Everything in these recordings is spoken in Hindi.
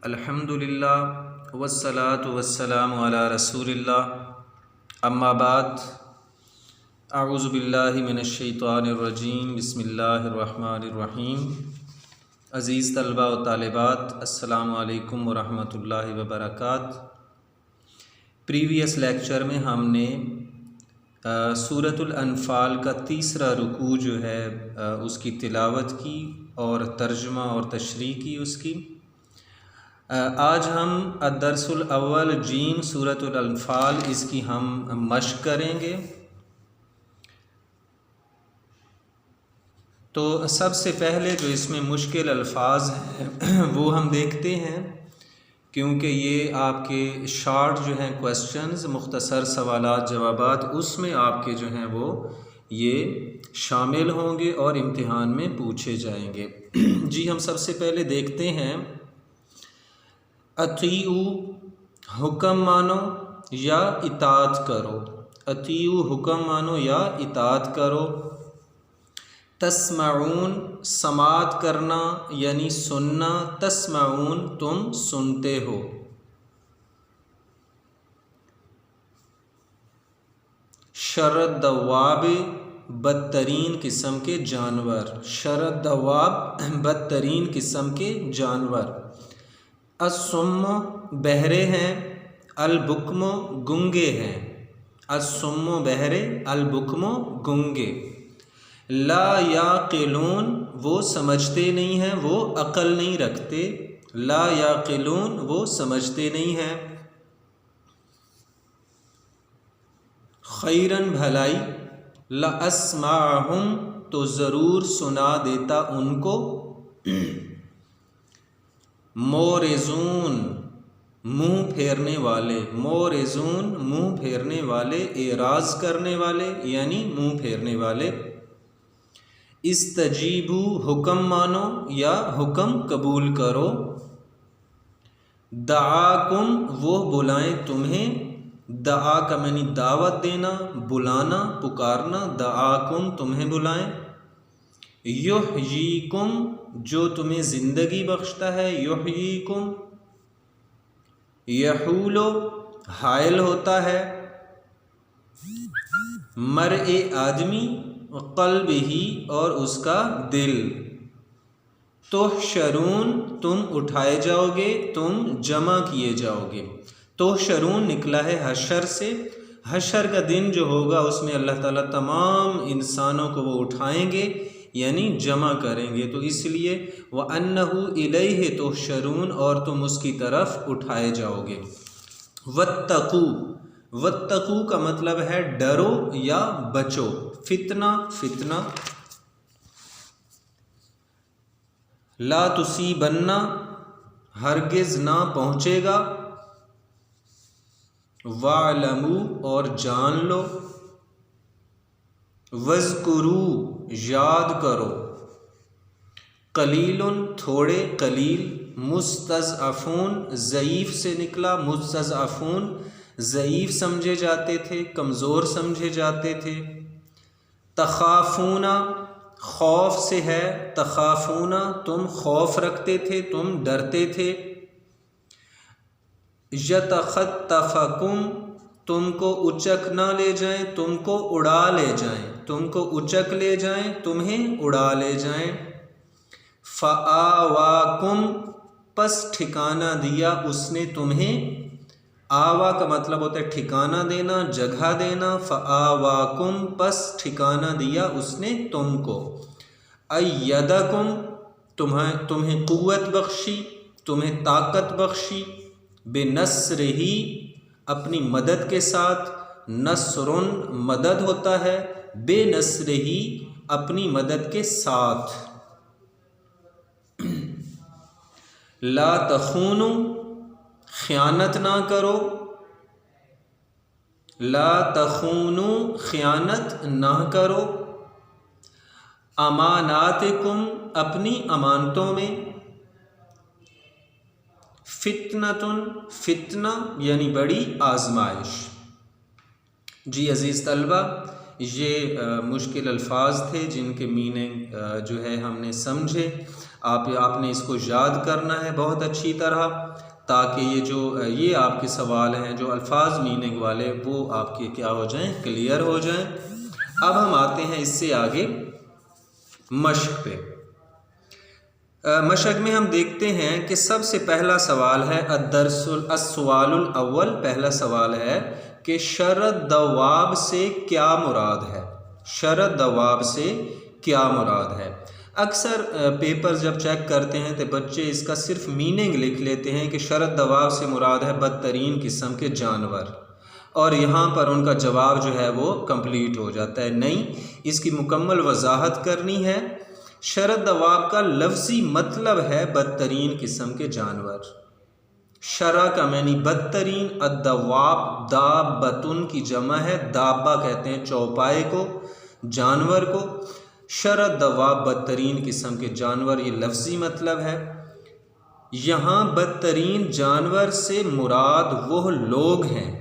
अल्हम्दुलिल्लाह वस्सलातु वस्सलामु अला रसूलिल्लाह अम्मा बाद अऊज़ु बिल्लाहि मिनश्शैतानिर रजीम बिस्मिल्लाहिर्रहमानिर्रहीम। अज़ीज़ तलबा व तालिबात, अस्सलामु अलैकुम व रहमतुल्लाहि व बरकात। प्रीवियस लेक्चर में हमने सूरतुल अनफ़ाल का तीसरा रुकू जो है उसकी तिलावत की और तर्जुमा और तशरीह की उसकी। आज हम अद्दर्सुल अव्वल जीम सूरतुल अनफ़ाल इसकी हम मश्क करेंगे। तो सबसे पहले जो इसमें मुश्किल अल्फाज हैं वो हम देखते हैं, क्योंकि ये आपके शॉर्ट जो हैं क्वेश्चंस, मुख्तसर सवालात जवाबात, उसमें आपके जो हैं वो ये शामिल होंगे और इम्तिहान में पूछे जाएंगे। जी, हम सबसे पहले देखते हैं अतीऊ हुक्म मानो या इताअत करो। अतीऊ हुक्म मानो या इताअत करो। तस्माऊन समात करना यानी सुनना। तस्माऊन तुम सुनते हो। शरद दवाब बदतरीन किस्म के जानवर। शरद दवाब बदतरीन किस्म के जानवर। अस्सुम्म बहरे हैं, अलबुक्म गुंगे हैं। अस्सुम्म बहरे, अलबुक्म गुंगे। ला याक़िलून वो समझते नहीं हैं, वो अक़ल नहीं रखते। ला याक़िलून वो समझते नहीं हैं। खैरन भलाई। ला अस्माहुम तो ज़रूर सुना देता उनको। मोरेजून मुँह फेरने वाले। मोरेजून मुँह फेरने वाले, एराज़ करने वाले यानी मुँह फेरने वाले। इस्तजीबू हुक्म मानो या हुक्म कबूल करो। दआकुम वो बुलाएं तुम्हें। दआ का मानी दावत देना, बुलाना, पुकारना। दआकुम तुम्हें बुलाएं। युहयीकुम जो तुम्हें ज़िंदगी बख्शता है। युहयीकुम। यहूलो हायल होता है। मरए आदमी, क़ल्ब ही और उसका दिल। तुहशरून तुम उठाए जाओगे, तुम जमा किए जाओगे। तुहशरून निकला है हशर से। हशर का दिन जो होगा उसमें अल्लाह ताला तमाम इंसानों को वो उठाएंगे यानी जमा करेंगे। तो इसलिए व अन्नहु इलैहि तुहशरून और तुम उसकी तरफ उठाए जाओगे। वत्तकू, वत्तकू का मतलब है डरो या बचो। फितना, फितना। ला तुसीबन्ना हरगिज़ ना पहुँचेगा। वालमू और जान लो। वज़कुरू याद करो। कलीलुन थोड़े, कलील। मुस्तज़अफ़ून ज़ईफ़ से निकला। मुस्तज़अफ़ून ज़ईफ़ समझे जाते थे, कमज़ोर समझे जाते थे। तख़ाफ़ूना खौफ से है। तख़ाफ़ूना तुम खौफ रखते थे, तुम डरते थे। यतख़त्तफ़कुम तुमको उचक ना ले जाएं, तुमको उड़ा ले जाएं। तुमको उचक ले जाएं, तुम्हें उड़ा ले जाएं। फ़आवाकुम पस ठिकाना दिया उसने तुम्हें। आवा का मतलब होता है ठिकाना देना, जगह देना। फ़आवाकुम पस ठिकाना दिया उसने तुमको। अय्यदकुम तुम्हें क़ुव्वत बख्शी, तुम्हें ताकत बख्शी। बेनस्रिही अपनी मदद के साथ। नस्रुन मदद होता है, बेनस्रिही अपनी मदद के साथ। ला तख़ूनु ख़यानत ना करो। ला तख़ूनु ख़यानत ना करो। अमानातिकुम अपनी अमानतों में। फितनतुन फितना यानी बड़ी आजमाइश। जी अज़ीज़ तलबा, ये मुश्किल अल्फाज थे जिनके मीनिंग जो है हमने समझे। आपने इसको याद करना है बहुत अच्छी तरह, ताकि ये आपके सवाल हैं जो अल्फाज मीनिंग वाले वो आपके क्या हो जाएं, क्लियर हो जाएं। अब हम आते हैं इससे आगे मशक पे। मशक में हम देखते हैं कि सबसे पहला सवाल है अस्सवालुल अव्वल। पहला सवाल है कि शरत दवाब से क्या मुराद है। शरत दवाब से क्या मुराद है। अक्सर पेपर जब चेक करते हैं तो बच्चे इसका सिर्फ मीनिंग लिख लेते हैं कि शरत दवाब से मुराद है बदतरीन किस्म के जानवर, और यहाँ पर उनका जवाब जो है वो कंप्लीट हो जाता है। नहीं, इसकी मुकम्मल वजाहत करनी है। शरत दवाब का लफ्ज़ी मतलब है बदतरीन किस्म के जानवर। शरा का मैनी बदतरीन, अद्दवाब दाबतुन की जमा है, दाबा कहते हैं चौपाए को, जानवर को। शरत दवाब बदतरीन किस्म के जानवर, ये लफ्ज़ी मतलब है। यहाँ बदतरीन जानवर से मुराद वो लोग हैं।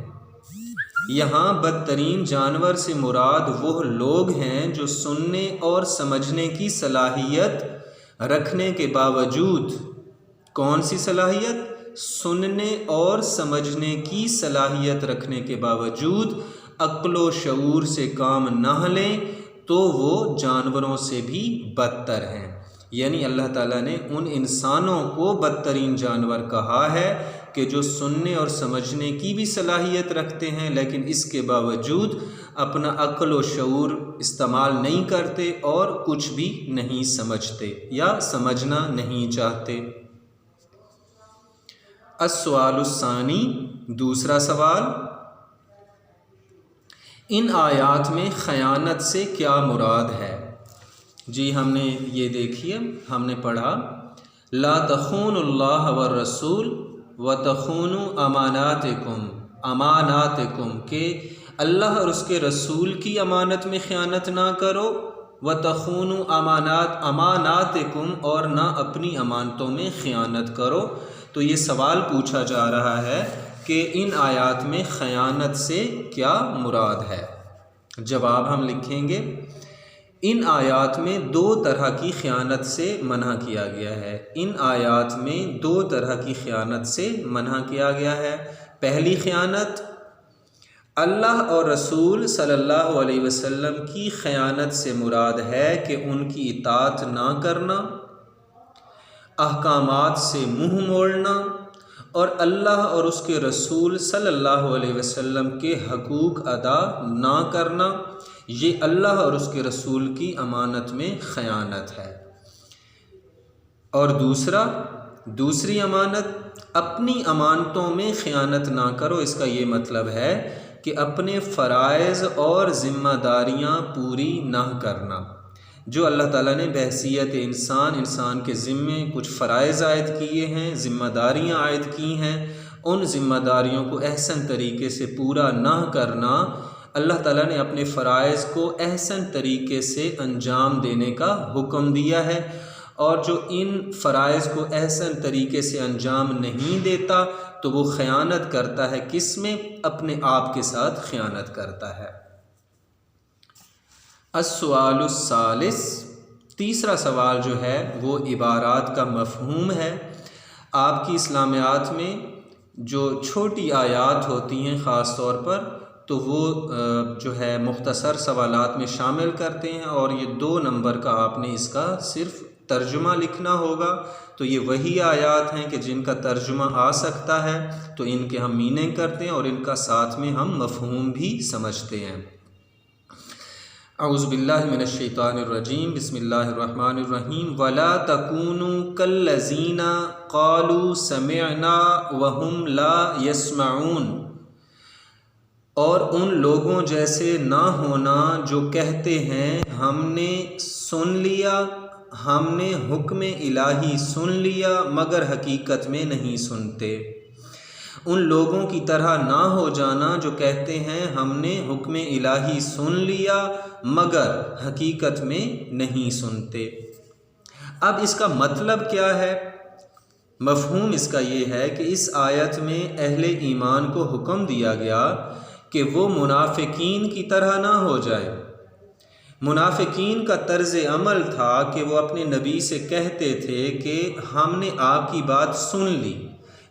यहाँ बदतरीन जानवर से मुराद वो लोग हैं जो सुनने और समझने की सलाहियत रखने के बावजूद, कौन सी सलाहियत? सुनने और समझने की सलाहियत रखने के बावजूद अक्ल व शऊर से काम ना लें तो वो जानवरों से भी बदतर हैं। यानी अल्लाह ताला ने उन इंसानों को बदतरीन जानवर कहा है कि जो सुनने और समझने की भी सलाहियत रखते हैं, लेकिन इसके बावजूद अपना अक्ल व शऊर इस्तेमाल नहीं करते और कुछ भी नहीं समझते या समझना नहीं चाहते। अस्सवालुस्सानी, दूसरा सवाल, इन आयात में ख़यानत से क्या मुराद है। जी हमने ये देखिए, हमने पढ़ा ला तख़ूनुल्लाह व रसूल व तख़ूनु अमानातिकुम के अल्लाह और उसके रसूल की अमानत में ख़यानत ना करो, व तख़ूनु अमानातिकुम और ना अपनी अमानतों में ख़यानत करो। तो ये सवाल पूछा जा रहा है कि इन आयात में ख़यानत से क्या मुराद है। जवाब हम लिखेंगे, इन आयात में दो तरह की ख़यानत से मना किया गया है। इन आयात में दो तरह की ख़यानत से मना किया गया है। पहली ख़यानत अल्लाह और रसूल सल्लल्लाहु अलैहि वसल्लम की ख़यानत से मुराद है कि उनकी इताअत ना करना, अहकामात से मुँह मोड़ना और अल्लाह और उसके रसूल सल्लल्लाहु अलैहि वसल्लम के हकूक़ अदा ना करना। ये अल्लाह और उसके रसूल की अमानत में ख़यानत है। और दूसरी अमानत, अपनी अमानतों में ख़यानत ना करो। इसका ये मतलब है कि अपने फ़राइज़ और ज़िम्मेदारियाँ पूरी ना करना। जो अल्लाह ताला ने बहसीयत इंसान के ज़िम्मे कुछ फ़राइज़ आयद किए हैं, ज़िम्मेदारियाँ आयद की हैं, उन ज़िम्मेदारियों को एहसन तरीके से पूरा ना करना। अल्लाह ताला ने अपने फ़राइज़ को एहसन तरीके से अंजाम देने का हुक्म दिया है, और जो इन फ़राइज़ को एहसन तरीके से अंजाम नहीं देता तो वो ख़यानत करता है। किस में? अपने आप के साथ ख़यानत करता है। अस्सवालुस्सालिस, तीसरा सवाल जो है वो इबारात का मफ़हूम है। आपकी इस्लामियात में जो छोटी आयात होती हैं ख़ास तौर पर, तो वो जो है मुख्तसर सवालात में शामिल करते हैं, और ये 2 नंबर का आपने इसका सिर्फ़ तर्जुमा लिखना होगा। तो ये वही आयात हैं कि जिनका तर्जुमा आ सकता है, तो इनके हम मीनिंग करते हैं और इनका साथ में हम मफ़हूम भी समझते हैं। औज़ु बिल्लाहि मिनश शैतानिर रजीम, बिस्मिल्लाहिर रहमानिर रहीम। वला तकूनु कल्लज़ीना क़ालू समिअना वहुम ला यस्मऊन, और उन लोगों जैसे ना होना जो कहते हैं हमने सुन लिया, हमने हुक्म इलाही सुन लिया मगर हकीकत में नहीं सुनते। उन लोगों की तरह ना हो जाना जो कहते हैं हमने हुक्म इलाही सुन लिया मगर हकीकत में नहीं सुनते। अब इसका मतलब क्या है? मफ़हूम इसका ये है कि इस आयत में अहले ईमान को हुक्म दिया गया कि वो मुनाफिकीन की तरह ना हो जाए। मुनाफिकीन का तर्ज अमल था कि वो अपने नबी से कहते थे कि हमने आपकी बात सुन ली,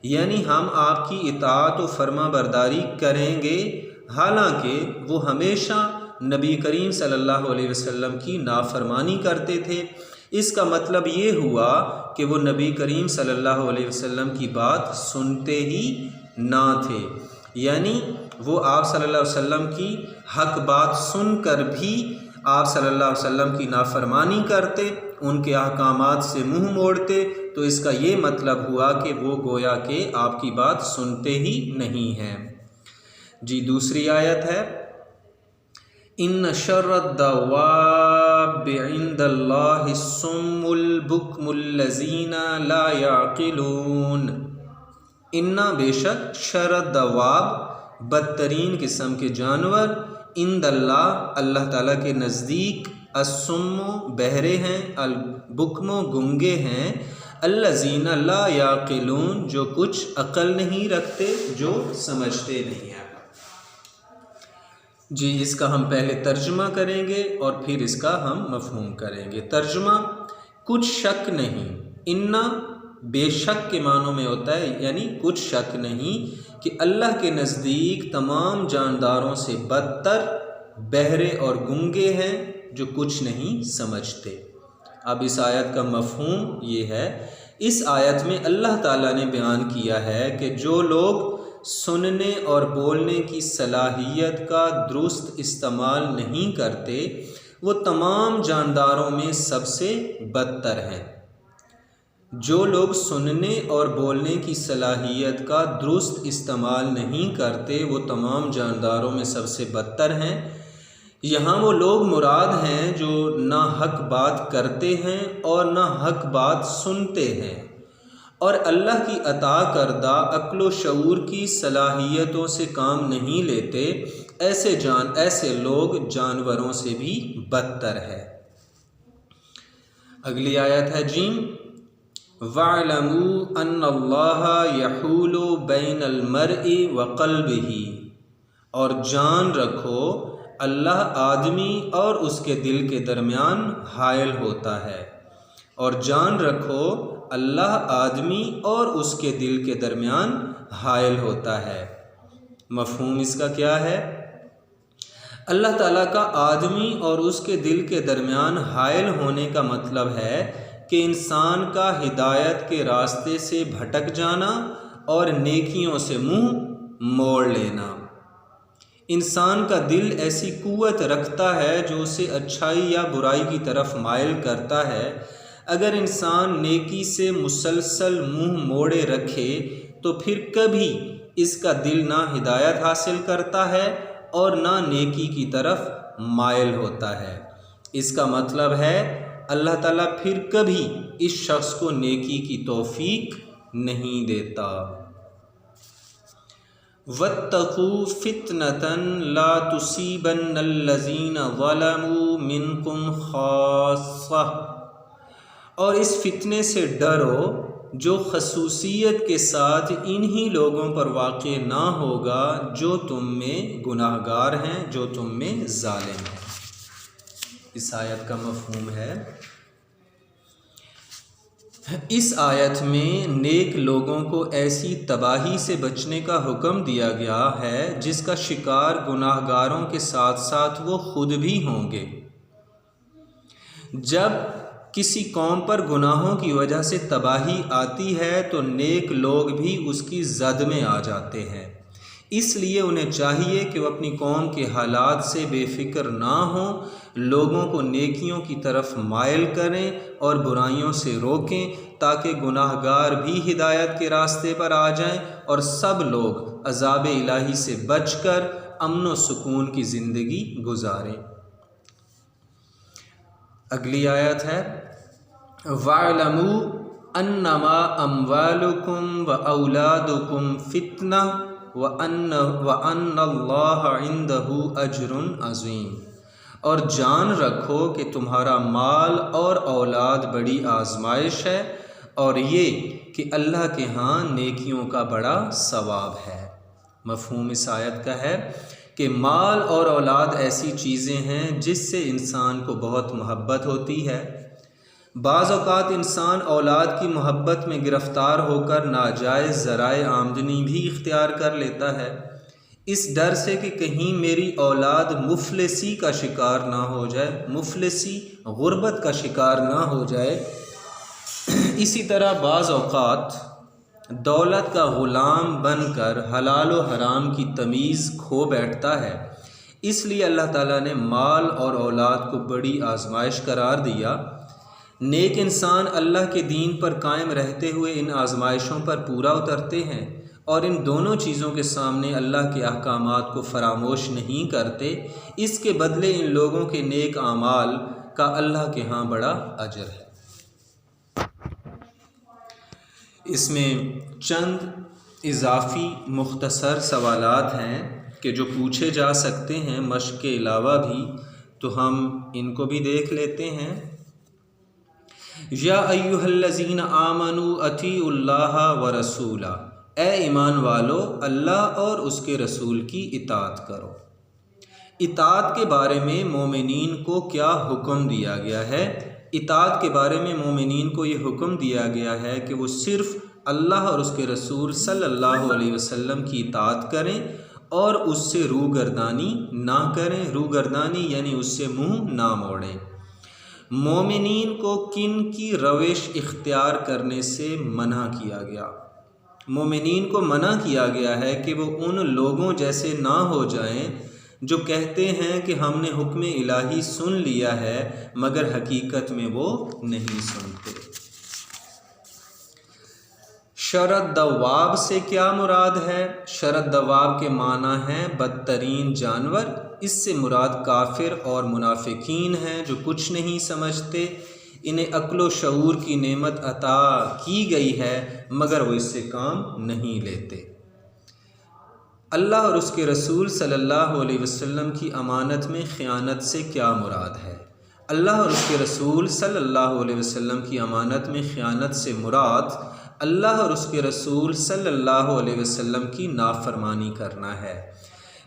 यानी हम आपकी इताअत व फर्मा बरदारी करेंगे। हालांकि वो हमेशा नबी करीम सल्लल्लाहु अलैहि वसल्लम की नाफरमानी करते थे। इसका मतलब ये हुआ कि वो नबी करीम सल्लल्लाहु अलैहि वसल्लम की बात सुनते ही ना थे, यानी वो आप सल्लल्लाहु अलैहि वसल्लम की हक बात सुनकर भी आप सल्लल्लाहु अलैहि वसल्लम की नाफरमानी करते, उनके अहकामात से मुंह मोड़ते। तो इसका ये मतलब हुआ कि वो गोया के आपकी बात सुनते ही नहीं हैं। जी दूसरी आयत है, इन्न शर्रद्दवाब्बि इंदल्लाहि सुम्मुल बुक्मुल लज़ीना ला याक़िलून। इन्ना बेशक शर्रद्दवाब बदतरीन किस्म के जानवर, इंदल्लाह अल्लाह ताला के नज़दीक, अस्सुम्मु बहरे हैं, अल बुक्मु गुंगे हैं, अल्लज़ीना ला याक़िलून जो कुछ अक्ल नहीं रखते, जो समझते नहीं हैं। जी इसका हम पहले तर्जुमा करेंगे और फिर इसका हम मफ़हूम करेंगे। तर्जुमा, कुछ शक नहीं, इन्ना बेशक के मानों में होता है, यानी कुछ शक नहीं कि अल्लाह के नज़दीक तमाम जानदारों से बदतर बहरे और गूंगे हैं जो कुछ नहीं समझते। अब इस आयत का मफ़हूम ये है, इस आयत में अल्लाह ताला ने बयान किया है कि जो लोग सुनने और बोलने की सलाहियत का दुरुस्त इस्तेमाल नहीं करते वो तमाम जानदारों में सबसे बदतर हैं। जो लोग सुनने और बोलने की सलाहियत का दुरुस्त इस्तेमाल नहीं करते वो तमाम जानदारों में सबसे बदतर हैं। यहाँ वो लोग मुराद हैं जो ना हक बात करते हैं और ना हक बात सुनते हैं और अल्लाह की अता करदा अक्ल व शऊर की सलाहियतों से काम नहीं लेते। ऐसे लोग जानवरों से भी बदतर है। अगली आयत है जीम, वअलमू अन्नल्लाह यहूलु बैनल मर्इ व क़ल्बिही, और जान रखो अल्लाह आदमी और उसके दिल के दरमियान हायल होता है। और जान रखो अल्लाह आदमी और उसके दिल के दरमियान हायल होता है। मफ़हूम इसका क्या है? अल्लाह ताला का आदमी और उसके दिल के दरमियान हायल होने का मतलब है कि इंसान का हिदायत के रास्ते से भटक जाना और नेकियों से मुंह मोड़ लेना। इंसान का दिल ऐसी कुव्वत रखता है जो उसे अच्छाई या बुराई की तरफ माइल करता है। अगर इंसान नेकी से मुसलसल मुंह मोड़े रखे तो फिर कभी इसका दिल ना हिदायत हासिल करता है और ना नेकी की तरफ माइल होता है। इसका मतलब है अल्लाह ताला फिर कभी इस शख्स को नेकी की तौफीक नहीं देता। वत्तकू फितनतन ला तुसीबन्नल्लज़ीना ज़लमू मिनकुम खास्सा, और इस फितने से डरो जो खसूसियत के साथ इन्हीं लोगों पर वाक़े ना होगा जो तुम में गुनाहगार हैं, जो तुम में ज़ालिम हैं। इस आयत का मफ़हूम है, इस आयत में नेक लोगों को ऐसी तबाही से बचने का हुक्म दिया गया है जिसका शिकार गुनाहगारों के साथ साथ वो खुद भी होंगे। जब किसी कौम पर गुनाहों की वजह से तबाही आती है तो नेक लोग भी उसकी जद में आ जाते हैं। इसलिए उन्हें चाहिए कि वो अपनी कौम के हालात से बेफिक्र ना हों, लोगों को नेकियों की तरफ माइल करें और बुराइयों से रोकें ताकि गुनाहगार भी हिदायत के रास्ते पर आ जाएं और सब लोग अज़ाब इलाही से बचकर अमन व सुकून की ज़िंदगी गुजारें। अगली आयत है, वअलमू अन्नमा अम्वालुकुम व औलादुकुम फितना व अन्नल्लाह इंदहु अजरुन अज़ीम, और जान रखो कि तुम्हारा माल और औलाद बड़ी आजमाइश है और ये कि अल्लाह के यहाँ नेकियों का बड़ा सवाब है। मफ़हूम इस आयत का है कि माल और औलाद ऐसी चीज़ें हैं जिससे इंसान को बहुत मोहब्बत होती है। बाज़ औक़ात इंसान औलाद की मोहब्बत में गिरफ़्तार होकर नाजायज़ ज़राए आमदनी भी इख्तियार कर लेता है, इस डर से कि कहीं मेरी औलाद मुफलिसी का शिकार ना हो जाए, मुफलिसी गुर्बत का शिकार ना हो जाए। इसी तरह बाज़ औक़ात दौलत का ग़ुलाम बनकर हलाल व हराम की तमीज़ खो बैठता है। इसलिए अल्लाह ताला ने माल और औलाद को बड़ी आजमाइश करार दिया। नेक इंसान अल्लाह के दीन पर कायम रहते हुए इन आजमाइशों पर पूरा उतरते हैं और इन दोनों चीज़ों के सामने अल्लाह के अहकामात को फरामोश नहीं करते। इसके बदले इन लोगों के नेक आमाल का अल्लाह के यहाँ बड़ा अजर है। इसमें चंद इजाफ़ी मुख्तसर सवालात हैं कि जो पूछे जा सकते हैं मश्क के अलावा भी, तो हम इनको भी देख लेते हैं। या अय्युहल्लज़ीना आमनू अतीउल्लाह व रसूला, ए ईमान वालो अल्लाह और उसके रसूल की इताअत करो। इताअत के बारे में मोमिनीन को क्या हुक्म दिया गया है? इताअत के बारे में मोमिनीन को ये हुक्म दिया गया है कि वो सिर्फ़ अल्लाह और उसके रसूल सल्लल्लाहु अलैहि वसल्लम की इताअत करें और उससे रूगर्दानी ना करें। रूगर्दानी यानी उससे मुँह ना मोड़ें। मोमिनीन को किन की रविश इख्तियार करने से मना किया गया? मोमिनीन को मना किया गया है कि वो उन लोगों जैसे ना हो जाएं जो कहते हैं कि हमने हुक्म इलाही सुन लिया है मगर हकीकत में वो नहीं सुनते। शरद दवाब से क्या मुराद है? शरद दवाब के माना है बदतरीन जानवर। इससे मुराद काफिर और मुनाफिकीन हैं जो कुछ नहीं समझते। इन्हें अक्ल व शऊर की नेमत अता की गई है मगर वो इससे काम नहीं लेते। अल्लाह और उसके रसूल सल्लल्लाहु अलैहि वसल्लम की अमानत में ख़यानत से क्या मुराद है? अल्लाह और उसके रसूल सल्लल्लाहु अलैहि वसल्लम की अमानत में ख़यानत से मुराद अल्लाह और उसके रसूल सल्लल्लाहु अलैहि वसल्लम की नाफरमानी करना है।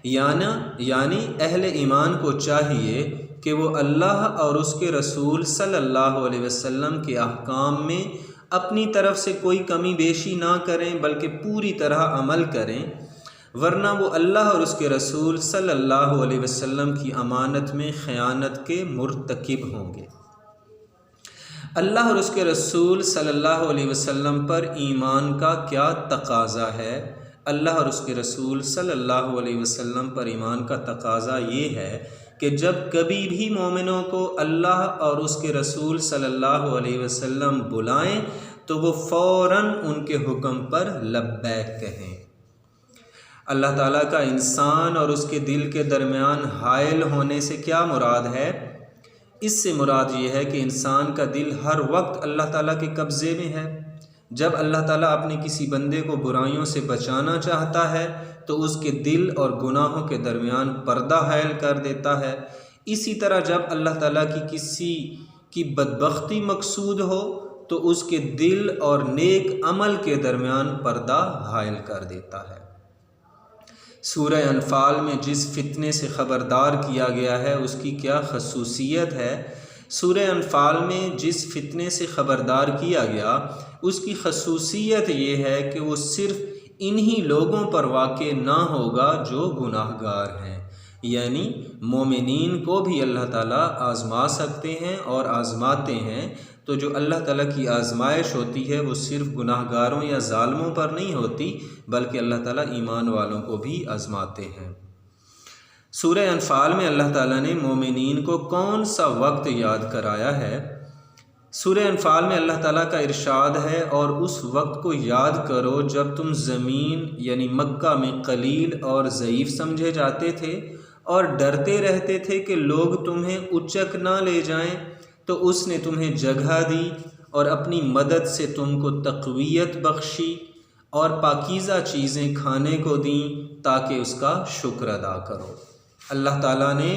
यानी अहले ईमान को चाहिए कि वो अल्लाह और उसके रसूल सल्लल्लाहु अलैहि वसल्लम के अहकाम में अपनी तरफ से कोई कमी बेशी ना करें बल्कि पूरी तरह अमल करें, वरना वो अल्लाह और उसके रसूल सल्लल्लाहु अलैहि वसल्लम की अमानत में ख़यानत के मुर्तकिब होंगे। अल्लाह और उसके रसूल सल्लल्लाहु अलैहि वसल्लम पर ईमान का क्या तकाज़ा है? अल्लाह और उसके रसूल सल्लल्लाहु अलैहि वसल्लम पर ईमान का तकाज़ा ये है कि जब कभी भी मोमिनों को अल्लाह और उसके रसूल सल्लल्लाहु अलैहि वसल्लम बुलाएं तो वो फ़ौरन उनके हुक्म पर लब्बैक कहें। अल्लाह ताला का इंसान और उसके दिल के दरमियान हायल होने से क्या मुराद है? इससे मुराद ये है कि इंसान का दिल हर वक्त अल्लाह ताला के कब्ज़े में है। जब अल्लाह ताला अपने किसी बंदे को बुराइयों से बचाना चाहता है तो उसके दिल और गुनाहों के दरमियान पर्दा हायल कर देता है। इसी तरह जब अल्लाह ताला की किसी की बदबख्ती मकसूद हो तो उसके दिल और नेक अमल के दरमियान पर्दा हायल कर देता है। सूरह अनफाल में जिस फितने से ख़बरदार किया गया है उसकी क्या खसूसियत है? सूरह अनफाल में जिस फितने से ख़बरदार किया गया उसकी खसूसियत ये है कि वो सिर्फ़ इन्हीं लोगों पर वाक़े ना होगा जो गुनाहगार हैं। यानी मोमिनीन को भी अल्लाह ताला आज़मा सकते हैं और आज़माते हैं। तो जो अल्लाह ताला की आज़माइश होती है वो सिर्फ़ गुनाहगारों या ज़ालिमों पर नहीं होती बल्कि अल्लाह ताला ईमान वालों को भी आज़माते हैं। सूरह अनफाल में अल्लाह ताला ने मोमिनीन को कौन सा वक्त याद कराया है? सूरह अनफाल में अल्लाह ताला का इरशाद है, और उस वक्त को याद करो जब तुम ज़मीन यानी मक्का में कलील और ज़ईफ़ समझे जाते थे और डरते रहते थे कि लोग तुम्हें उचक ना ले जाएं, तो उसने तुम्हें जगह दी और अपनी मदद से तुमको तक़वियत बख्शी और पाकीज़ा चीज़ें खाने को दी ताकि उसका शुक्र अदा करो। अल्लाह ताला ने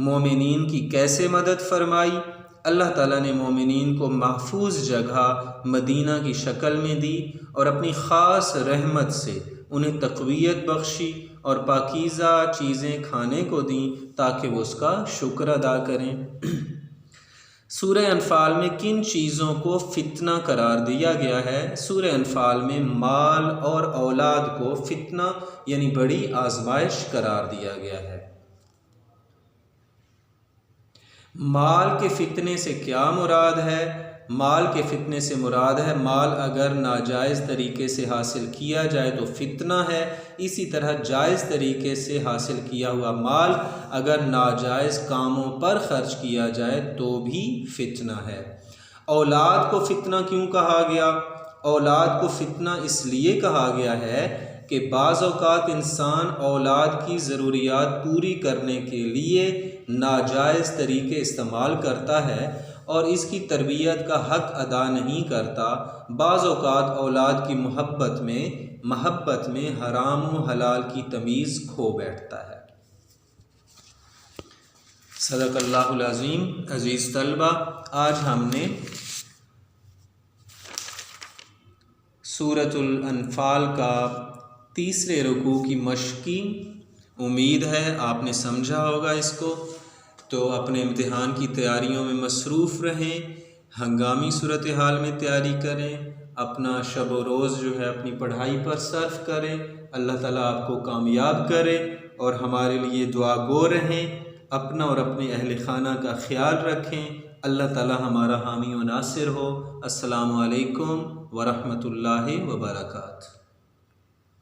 मोमिनीन की कैसे मदद फरमाई? अल्लाह ताला ने मोमिनीन को महफूज जगह मदीना की शक्ल में दी और अपनी ख़ास रहमत से उन्हें तक़वियत बख्शी और पाकीज़ा चीज़ें खाने को दी ताकि वो उसका शुक्र अदा करें। सूरह अनफ़ाल में किन चीज़ों को फ़ितना करार दिया गया है? सूरह अनफ़ाल में माल और औलाद को फ़ितना यानी बड़ी आजमाइश करार दिया गया है। माल के फ़ितने से क्या मुराद है? माल के फ़ितने से मुराद है माल अगर नाजायज़ तरीके से हासिल किया जाए तो फ़ितना है, इसी तरह जायज़ तरीके से हासिल किया हुआ माल अगर नाजायज़ कामों पर ख़र्च किया जाए तो भी फ़ितना है। औलाद को फ़ितना क्यों कहा गया? औलाद को फ़ितना इसलिए कहा गया है कि बाज़ औक़ात इंसान औलाद की ज़रूरियात पूरी करने के लिए नाजायज़ तरीके इस्तेमाल करता है और इसकी तरबियत का हक़ अदा नहीं करता। बाज़ औक़ात औलाद की महब्बत में हराम व हलाल की तमीज़ खो बैठता है। सदक़ल्लाहुल अज़ीम। अज़ीज़ तलबा, आज हमने सूरतुल अनफ़ाल का तीसरे रुकू की मश्क़ की। उम्मीद है आपने समझा होगा इसको। तो अपने इम्तिहान की तैयारियों में मसरूफ़ रहें, हंगामी सूरत हाल में तैयारी करें, अपना शब व रोज़ जो है अपनी पढ़ाई पर सर्फ़ करें। अल्लाह ताला आपको कामयाब करे और हमारे लिए दुआ गो रहें। अपना और अपने अहल खाना का ख्याल रखें। अल्लाह ताला हमारा हामी व नासिर हो। अस्सलामु अलैकुम व रहमतुल्लाहि व बरकातुहू।